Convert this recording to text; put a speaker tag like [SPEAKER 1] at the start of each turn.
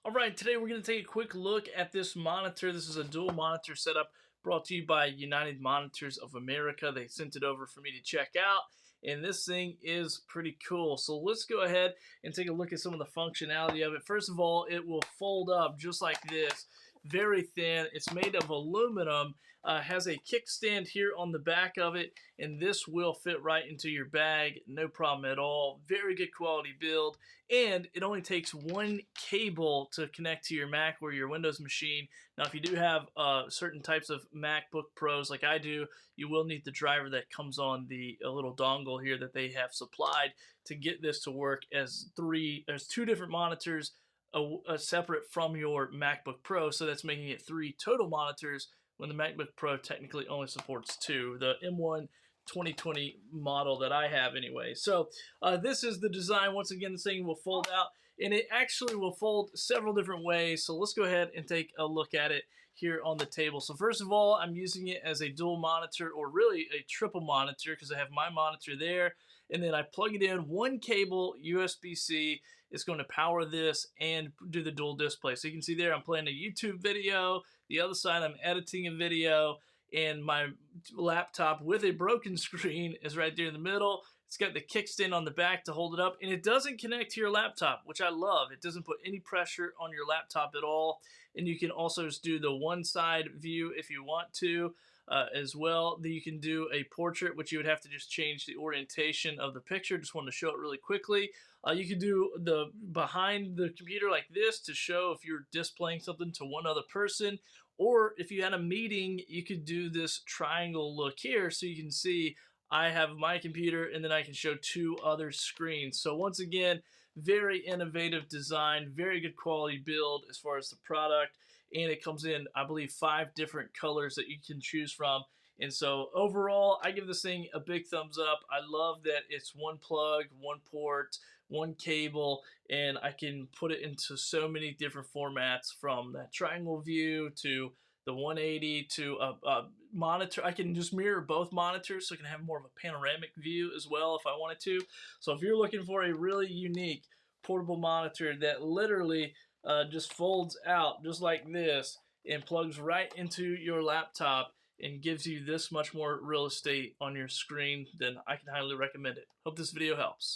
[SPEAKER 1] All right, today we're going to take a quick look at this monitor. This is a dual monitor setup brought to you by United Monitors of America. They sent it over for me to check out, and this thing is pretty cool. So let's go ahead and take a look at some of the functionality of it. First of all, it will fold up just like this, very thin. It's made of aluminum, has a kickstand here on the back of it, and this will fit right into your bag, no problem at all. Very good quality build, and it only takes one cable to connect to your Mac or your Windows machine. Now, if you do have certain types of MacBook Pros like I do, you will need the driver that comes on the little dongle here that they have supplied to get this to work as two different monitors separate from your MacBook Pro, so that's making it three total monitors when the MacBook Pro technically only supports two. The M1 2020 model that I have anyway. So this is the design. Once again, this thing will fold out, and it actually will fold several different ways. So let's go ahead and take a look at it here on the table. So first of all, I'm using it as a dual monitor, or really a triple monitor, because I have my monitor there, and then I plug it in. One cable USB-C is going to power this and do the dual display. So you can see there I'm playing a YouTube video. The other side I'm editing a video, and my laptop with a broken screen is right there in the middle. It's got the kickstand on the back to hold it up, and it doesn't connect to your laptop, which I love. It doesn't put any pressure on your laptop at all, and you can also just do the one side view if you want to. As well, that you can do a portrait, which you would have to just change the orientation of the picture. Just wanted to show it really quickly. You can do the behind the computer like this to show if you're displaying something to one other person, or if you had a meeting, you could do this triangle look here, so you can see I have my computer and then I can show two other screens. So once again, very innovative design, very good quality build as far as the product, and it comes in, I believe, 5 different colors that you can choose from. And so overall, I give this thing a big thumbs up. I love that it's one plug, one port, one cable, and I can put it into so many different formats, from that triangle view to the 180 to a monitor. I can just mirror both monitors, so I can have more of a panoramic view as well if I wanted to. So if you're looking for a really unique portable monitor that literally just folds out just like this and plugs right into your laptop and gives you this much more real estate on your screen, then I can highly recommend it. Hope this video helps.